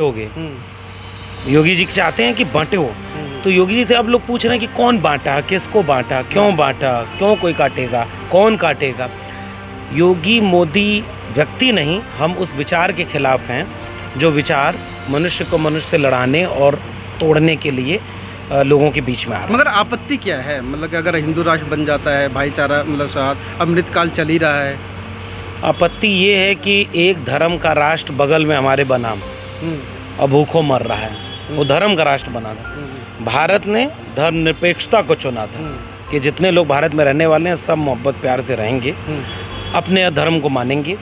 बांटोगे। योगी जी चाहते हैं कि बांटो। तो योगी जी से अब लोग पूछ रहे हैं कि कौन बांटा, किसको बांटा, क्यों कोई काटेगा, कौन काटेगा। योगी मोदी व्यक्ति नहीं, हम उस विचार के खिलाफ हैं जो विचार मनुष्य को मनुष्य से लड़ाने और तोड़ने के लिए लोगों के बीच में आ रहा है। मगर आपत्ति क्या है, मतलब कि अगर हिंदू राष्ट्र बन जाता है, भाईचारा मतलब साथ अमृतकाल चल ही रहा है। आपत्ति ये है कि एक धर्म का राष्ट्र बगल में हमारे बना और भूखों मर रहा है। वो धर्म का राष्ट्र बना था। भारत ने धर्मनिरपेक्षता को चुना था कि जितने लोग भारत में रहने वाले हैं सब मोहब्बत प्यार से रहेंगे, अपने धर्म को मानेंगे,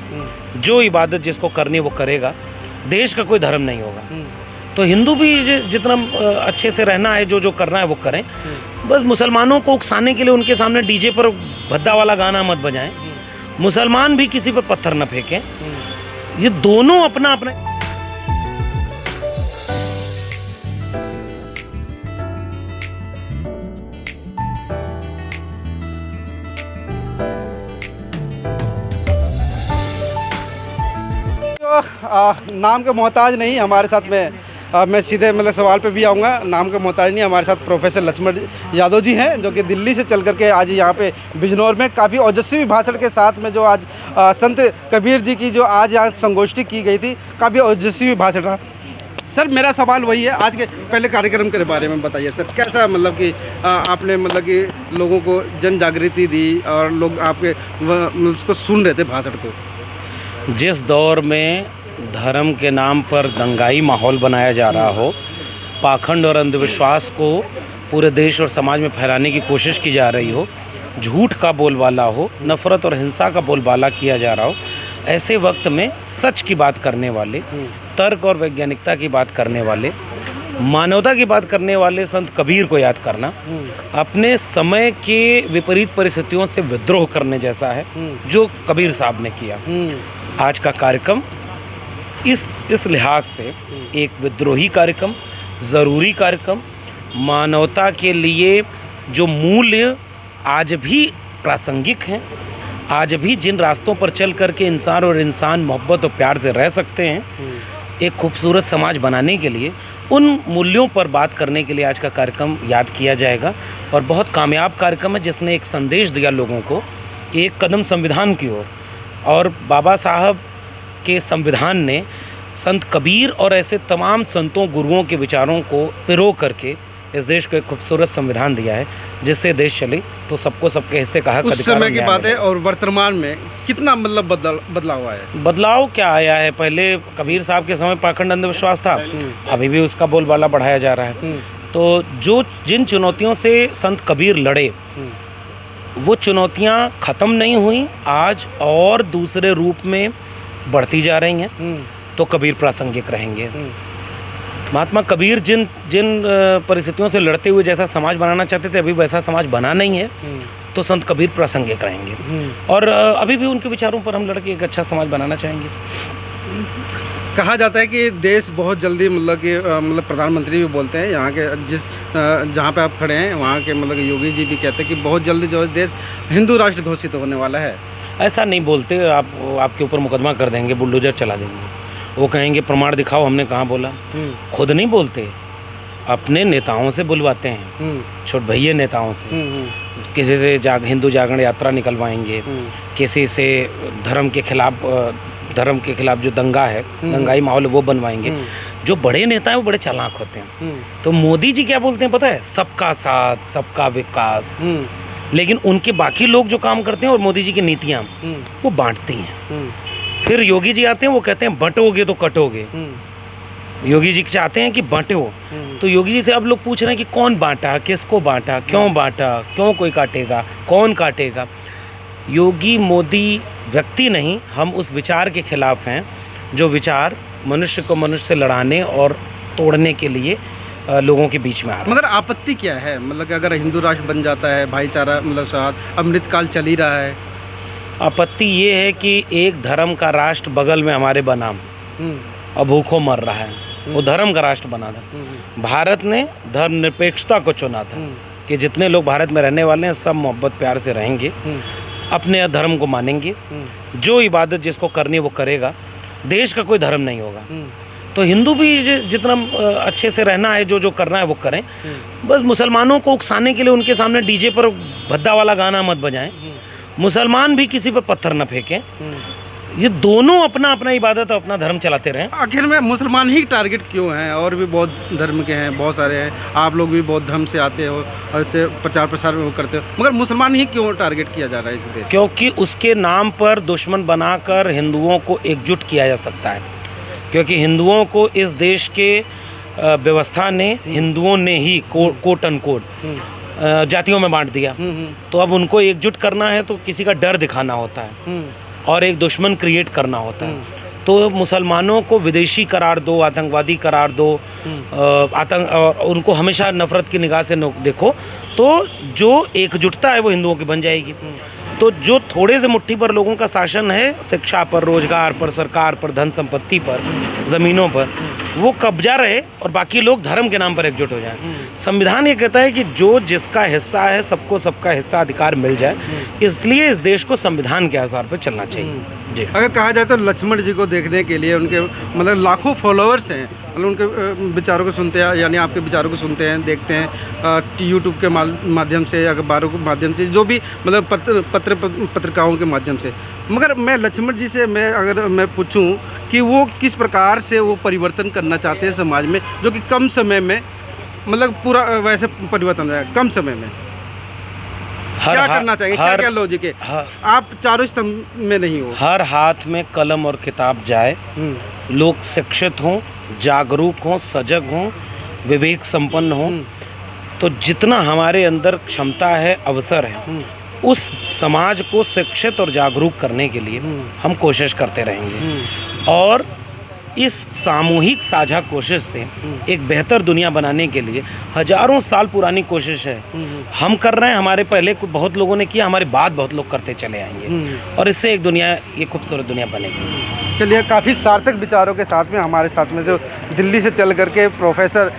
जो इबादत जिसको करनी वो करेगा, देश का कोई धर्म नहीं होगा। तो हिंदू भी जितना अच्छे से रहना है, जो करना है वो करें। बस मुसलमानों को उकसाने के लिए उनके सामने डीजे पर भद्दा वाला गाना मत बजाएं। मुसलमान भी किसी पर पत्थर न फेंकें। ये दोनों अपना अपना नाम के मोहताज नहीं हमारे साथ में। मैं सीधे मतलब सवाल पे भी आऊँगा। नाम के मोहताज नहीं, हमारे साथ प्रोफेसर लक्ष्मण यादव जी हैं जो कि दिल्ली से चल करके आज यहाँ पे बिजनौर में काफ़ी ओजस्वी भाषण के साथ में जो आज संत कबीर जी की जो आज यहाँ संगोष्ठी की गई थी, काफ़ी ओजस्वी भाषण रहा। सर मेरा सवाल वही है, आज के पहले कार्यक्रम के बारे में बताइए सर, कैसा मतलब कि आपने मतलब कि लोगों को जन जागृति दी और लोग आपके उसको सुन रहे थे भाषण को। जिस दौर में धर्म के नाम पर दंगाई माहौल बनाया जा रहा हो, पाखंड और अंधविश्वास को पूरे देश और समाज में फैलाने की कोशिश की जा रही हो, झूठ का बोलबाला हो, नफ़रत और हिंसा का बोलबाला किया जा रहा हो, ऐसे वक्त में सच की बात करने वाले, तर्क और वैज्ञानिकता की बात करने वाले, मानवता की बात करने वाले संत कबीर को याद करना अपने समय के विपरीत परिस्थितियों से विद्रोह करने जैसा है जो कबीर साहब ने किया। आज का कार्यक्रम इस लिहाज से एक विद्रोही कार्यक्रम, ज़रूरी कार्यक्रम, मानवता के लिए जो मूल्य आज भी प्रासंगिक हैं, आज भी जिन रास्तों पर चल करके इंसान और इंसान मोहब्बत और प्यार से रह सकते हैं, एक खूबसूरत समाज बनाने के लिए, उन मूल्यों पर बात करने के लिए आज का कार्यक्रम याद किया जाएगा। और बहुत कामयाब कार्यक्रम है जिसने एक संदेश दिया लोगों को कि एक कदम संविधान की ओर, और बाबा साहब के संविधान ने संत कबीर और ऐसे तमाम संतों गुरुओं के विचारों को पिरो करके इस देश को एक खूबसूरत संविधान दिया है जिससे देश चले। तो सबको सबके हिस्से कहा। उस समय की बात है और वर्तमान में कितना मतलब बदलाव आया है? बदलाव क्या आया है? पहले कबीर साहब के समय पाखंड अंधविश्वास था, अभी भी उसका बोलबाला बढ़ाया जा रहा है। तो जिन चुनौतियों से संत कबीर लड़े, वो चुनौतियाँ ख़त्म नहीं हुई, आज और दूसरे रूप में बढ़ती जा रही हैं। तो कबीर प्रासंगिक रहेंगे। महात्मा कबीर जिन परिस्थितियों से लड़ते हुए जैसा समाज बनाना चाहते थे, अभी वैसा समाज बना नहीं है, तो संत कबीर प्रासंगिक रहेंगे। और अभी भी उनके विचारों पर हम लड़के एक अच्छा समाज बनाना चाहेंगे। कहा जाता है कि देश बहुत जल्दी मतलब प्रधानमंत्री भी बोलते हैं यहाँ के जहाँ पे आप खड़े हैं वहाँ के मतलब योगी जी भी कहते हैं कि बहुत जल्दी जो है देश हिंदू राष्ट्र घोषित होने वाला है। ऐसा नहीं बोलते। आपके ऊपर मुकदमा कर देंगे, बुलडोजर चला देंगे। वो कहेंगे प्रमाण दिखाओ, हमने कहाँ बोला। खुद नहीं बोलते, अपने नेताओं से बुलवाते हैं, छोट भैया नेताओं से। किसी से हिंदू जागरण यात्रा निकलवाएंगे, किसी से धर्म के खिलाफ जो दंगा है, दंगाई माहौल वो बनवाएंगे। जो बड़े नेता हैं वो बड़े चालाक होते हैं। तो मोदी जी क्या बोलते हैं पता है? सबका साथ, सबका विकास। लेकिन उनके बाकी लोग जो काम करते हैं और मोदी जी की नीतियाँ वो बांटती हैं। फिर योगी जी आते हैं, वो कहते हैं बंटोगे तो कटोगे। योगी जी चाहते हैं कि बांटो। तो योगी जी से अब लोग पूछ रहे हैं कि कौन बांटा, किसको बांटा, क्यों कोई काटेगा, कौन काटेगा। योगी मोदी व्यक्ति नहीं, हम उस विचार के खिलाफ हैं जो विचार मनुष्य को मनुष्य से लड़ाने और तोड़ने के लिए लोगों के बीच में आ रहा है। मगर आपत्ति क्या है, मतलब कि अगर हिंदू राष्ट्र बन जाता है, भाईचारा मतलब साथ अमृतकाल चल ही रहा है। आपत्ति ये है कि एक धर्म का राष्ट्र बगल में हमारे बना और भूखों मर रहा है। वो धर्म का राष्ट्र बना था। भारत ने धर्मनिरपेक्षता को चुना था कि जितने लोग भारत में रहने वाले हैं सब मोहब्बत प्यार से रहेंगे, अपने धर्म को मानेंगे, जो इबादत जिसको करनी वो करेगा, देश का कोई धर्म नहीं होगा। तो हिंदू भी जितना अच्छे से रहना है, जो जो करना है वो करें। बस मुसलमानों को उकसाने के लिए उनके सामने डीजे पर भद्दा वाला गाना मत बजाएं। मुसलमान भी किसी पर पत्थर न फेंकें। ये दोनों अपना अपना इबादत और अपना धर्म चलाते रहें। आखिर में मुसलमान ही टारगेट क्यों हैं? और भी बौद्ध धर्म के हैं, बहुत सारे हैं, आप लोग भी बौद्ध धर्म से आते हो और इससे प्रचार प्रसार वो करते हो, मगर मुसलमान ही क्यों टारगेट किया जा रहा है इस देश? क्योंकि उसके नाम पर दुश्मन बनाकर हिंदुओं को एकजुट किया जा सकता है। क्योंकि हिंदुओं को इस देश के व्यवस्था ने, हिंदुओं ने ही कोट अनकोट जातियों में बांट दिया। तो अब उनको एकजुट करना है तो किसी का डर दिखाना होता है और एक दुश्मन क्रिएट करना होता है। तो मुसलमानों को विदेशी करार दो, आतंकवादी करार दो, उनको हमेशा नफ़रत की निगाह से देखो, तो जो एकजुटता है वो हिंदुओं की बन जाएगी। तो जो थोड़े से मुट्ठी पर लोगों का शासन है, शिक्षा पर, रोजगार पर, सरकार पर, धन संपत्ति पर, ज़मीनों पर, वो कब्जा रहे और बाकी लोग धर्म के नाम पर एकजुट हो जाएं। संविधान ये कहता है कि जो जिसका हिस्सा है सबको सबका हिस्सा अधिकार मिल जाए, इसलिए इस देश को संविधान के आधार पर चलना चाहिए। जी। अगर कहा जाए तो लक्ष्मण जी को देखने के लिए उनके मतलब लाखों फॉलोअर्स हैं, मतलब उनके विचारों को सुनते हैं, यानी आपके विचारों को सुनते हैं, देखते हैं यूट्यूब के माध्यम से, अखबारों के माध्यम से, जो भी मतलब पत्रिकाओं के माध्यम से। मगर मैं लक्ष्मण जी से अगर मैं पूछूं कि वो किस प्रकार से वो परिवर्तन करना चाहते हैं समाज में, जो कि कम समय में मतलब पूरा वैसे परिवर्तन है कम समय में, क्या करना चाहिए, क्या क्या लॉजिक है? आप चारों स्तंभ में नहीं हो। हर हाथ में कलम और किताब जाए, लोग शिक्षित हों, जागरूक हों, सजग हों, विवेक संपन्न हों, तो जितना हमारे अंदर क्षमता है, अवसर है, उस समाज को शिक्षित और जागरूक करने के लिए हम कोशिश करते रहेंगे। और इस सामूहिक साझा कोशिश से एक बेहतर दुनिया बनाने के लिए हजारों साल पुरानी कोशिश है, हम कर रहे हैं, हमारे पहले बहुत लोगों ने किया, हमारे बाद बहुत लोग करते चले आएंगे और इससे एक दुनिया, ये खूबसूरत दुनिया बनेगी। चलिए, काफ़ी सार्थक विचारों के साथ में हमारे साथ में जो दिल्ली से चल करके प्रोफेसर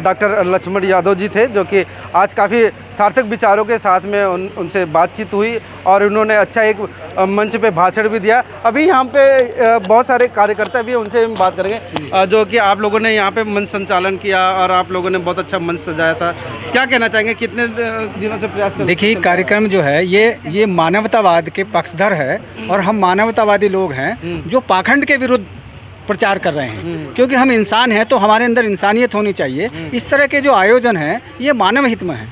डॉक्टर लक्ष्मण यादव जी थे, जो कि आज काफ़ी सार्थक विचारों के साथ में उनसे बातचीत हुई और उन्होंने अच्छा एक मंच पे भाषण भी दिया। अभी यहाँ पे बहुत सारे कार्यकर्ता भी, उनसे हम बात करेंगे, जो कि आप लोगों ने यहाँ पे मंच संचालन किया और आप लोगों ने बहुत अच्छा मंच सजाया था। क्या कहना चाहेंगे, कितने दिनों से प्रयास? देखिए, कार्यक्रम जो है ये मानवतावाद के पक्षधर है और हम मानवतावादी लोग हैं जो पाखंड के विरुद्ध प्रचार कर रहे हैं, क्योंकि हम इंसान हैं तो हमारे अंदर इंसानियत होनी चाहिए। इस तरह के जो आयोजन हैं ये मानव हित में है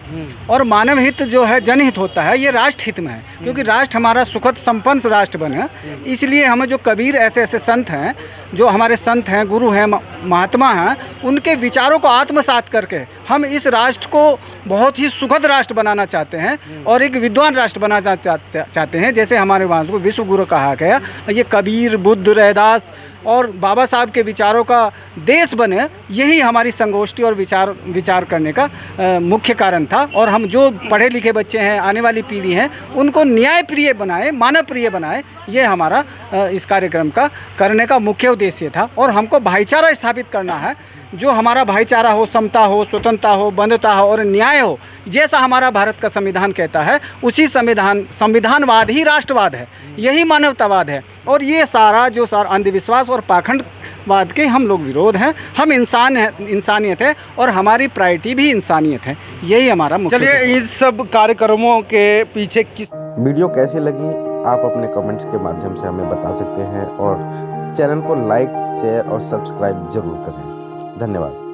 और मानव हित जो है जनहित होता है, ये राष्ट्र हित में है, क्योंकि राष्ट्र हमारा सुखद संपन्न राष्ट्र बने। इसलिए हमें जो कबीर ऐसे संत हैं, जो हमारे संत हैं, गुरु हैं, महात्मा हैं, उनके विचारों को आत्मसात करके हम इस राष्ट्र को बहुत ही सुखद राष्ट्र बनाना चाहते हैं और एक विद्वान राष्ट्र बनाना चाहते हैं। जैसे हमारे वहाँ को विश्व गुरु कहा गया, ये कबीर, बुद्ध, रैदास और बाबा साहब के विचारों का देश बने, यही हमारी संगोष्ठी और विचार करने का मुख्य कारण था। और हम जो पढ़े लिखे बच्चे हैं, आने वाली पीढ़ी हैं, उनको न्याय प्रिय बनाए, मानव प्रिय बनाए, ये हमारा इस कार्यक्रम का करने का मुख्य उद्देश्य था। और हमको भाईचारा स्थापित करना है, जो हमारा भाईचारा हो, समता हो, स्वतंत्रता हो, बंधुता हो और न्याय हो, जैसा हमारा भारत का संविधान कहता है, उसी संविधानवाद ही राष्ट्रवाद है, यही मानवतावाद है। और ये सारा अंधविश्वास और पाखंडवाद के हम लोग विरोध हैं। हम इंसान हैं, इंसानियत है और हमारी प्रायोरिटी भी इंसानियत है, यही हमारा मुख्य। चलिए, इस सब कार्यक्रमों के पीछे किस वीडियो कैसी लगी आप अपने कमेंट्स के माध्यम से हमें बता सकते हैं और चैनल को लाइक, शेयर और सब्सक्राइब जरूर करें। धन्यवाद।